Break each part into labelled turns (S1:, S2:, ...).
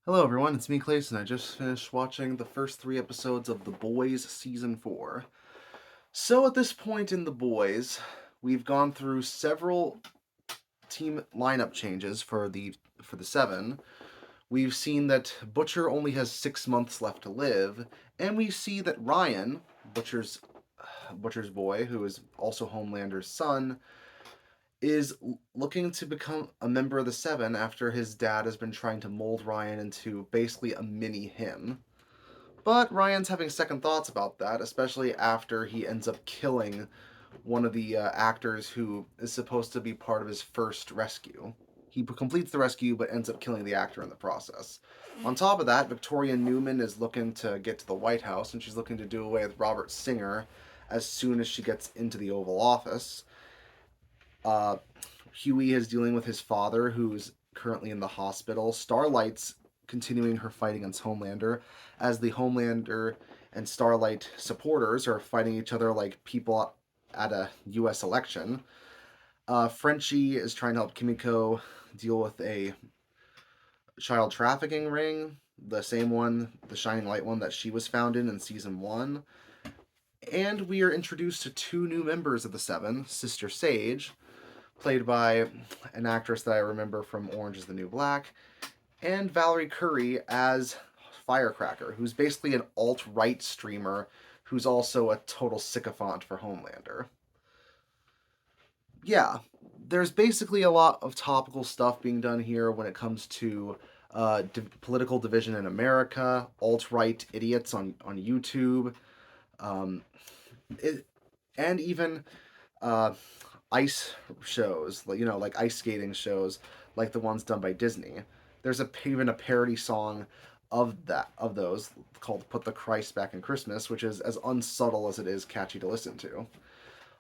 S1: Hello, everyone. It's me, Clayson. I just finished watching the first three episodes of The Boys Season 4. So, at this point in The Boys, we've gone through several team lineup changes for the seven. We've seen that Butcher only has 6 months left to live, and we see that Ryan, Butcher's boy, who is also Homelander's son, is looking to become a member of the Seven after his dad has been trying to mold Ryan into basically a mini him. But Ryan's having second thoughts about that, especially after he ends up killing one of the actors who is supposed to be part of his first rescue. He completes the rescue but ends up killing the actor in the process. On top of that, Victoria Newman is looking to get to the White House, and she's looking to do away with Robert Singer as soon as she gets into the Oval Office. Uh, Huey is dealing with his father, who's currently in the hospital. Starlight's continuing her fight against Homelander, as the Homelander and Starlight supporters are fighting each other like people at a U.S. election. Frenchie is trying to help Kimiko deal with a child trafficking ring, the same one, the Shining Light one that she was found in season one. And we are introduced to two new members of the Seven, Sister Sage, played by an actress that I remember from Orange is the New Black, and Valerie Curry as Firecracker, who's basically an alt-right streamer who's also a total sycophant for Homelander. Yeah, there's basically a lot of topical stuff being done here when it comes to political division in America, alt-right idiots on YouTube, um, it, and even uh, ice shows, like ice skating shows, like the ones done by Disney. There's even a parody song of those called "Put the Christ Back in Christmas," which is as unsubtle as it is catchy to listen to.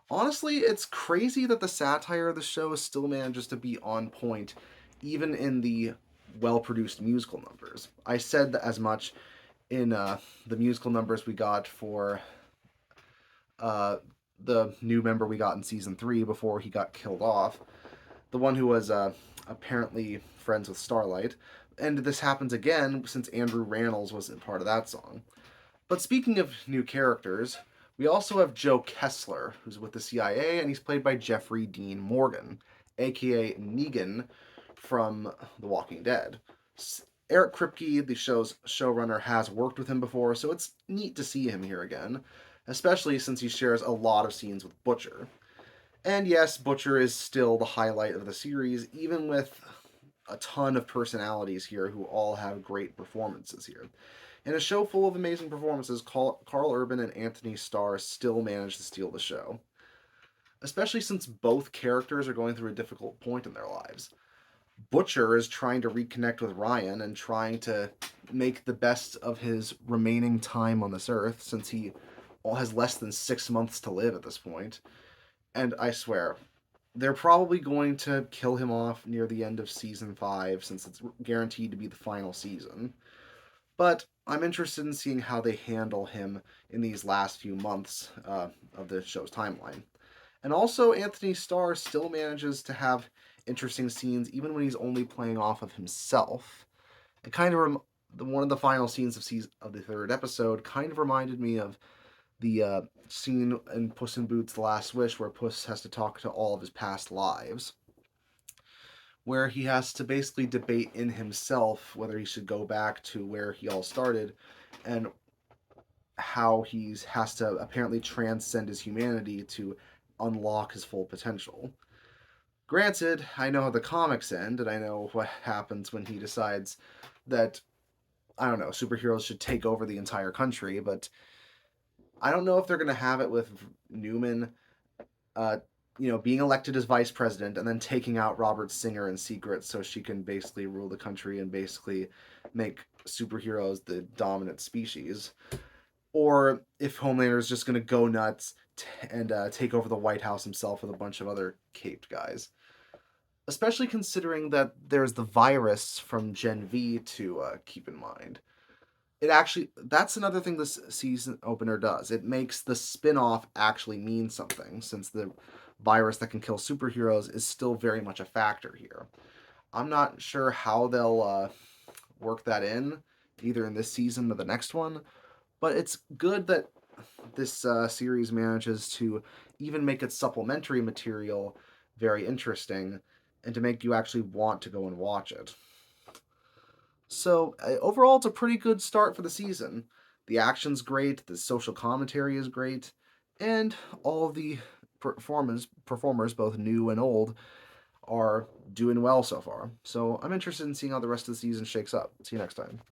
S1: Honestly, it's crazy that the satire of the show still manages to be on point, even in the well-produced musical numbers. I said as much in the musical numbers we got for uh, the new member we got in season three before he got killed off, the one who was apparently friends with Starlight. And this happens again since Andrew Rannells wasn't part of that song. But speaking of new characters, we also have Joe Kessler, who's with the CIA, and he's played by Jeffrey Dean Morgan, aka Negan from The Walking Dead. Eric Kripke, the show's showrunner, has worked with him before, so it's neat to see him here again, especially since he shares a lot of scenes with Butcher. And yes, Butcher is still the highlight of the series, even with a ton of personalities here who all have great performances here. In a show full of amazing performances, Carl Urban and Anthony Starr still manage to steal the show, especially since both characters are going through a difficult point in their lives. Butcher is trying to reconnect with Ryan and trying to make the best of his remaining time on this earth since he has less than 6 months to live at this point. And I swear, they're probably going to kill him off near the end of season 5 since it's guaranteed to be the final season. But I'm interested in seeing how they handle him in these last few months of the show's timeline. And also, Anthony Starr still manages to have interesting scenes even when he's only playing off of himself. It kind of one of the final scenes of the third episode kind of reminded me of the scene in Puss in Boots: The Last Wish where Puss has to talk to all of his past lives, where he has to basically debate in himself whether he should go back to where he all started and how he has to apparently transcend his humanity to unlock his full potential. Granted, I know how the comics end, and I know what happens when he decides that, I don't know, superheroes should take over the entire country, but I don't know if they're going to have it with Newman, uh, being elected as vice president and then taking out Robert Singer in secret so she can basically rule the country and basically make superheroes the dominant species. Or if Homelander is just going to go nuts and take over the White House himself with a bunch of other caped guys. Especially considering that there's the virus from Gen V to keep in mind. That's another thing this season opener does. It makes the spin-off actually mean something, since the virus that can kill superheroes is still very much a factor here. I'm not sure how they'll work that in, either in this season or the next one. But it's good that this series manages to even make its supplementary material very interesting and to make you actually want to go and watch it. So, overall, it's a pretty good start for the season. The action's great, the social commentary is great, and all the performers, both new and old, are doing well so far. So, I'm interested in seeing how the rest of the season shakes up. See you next time.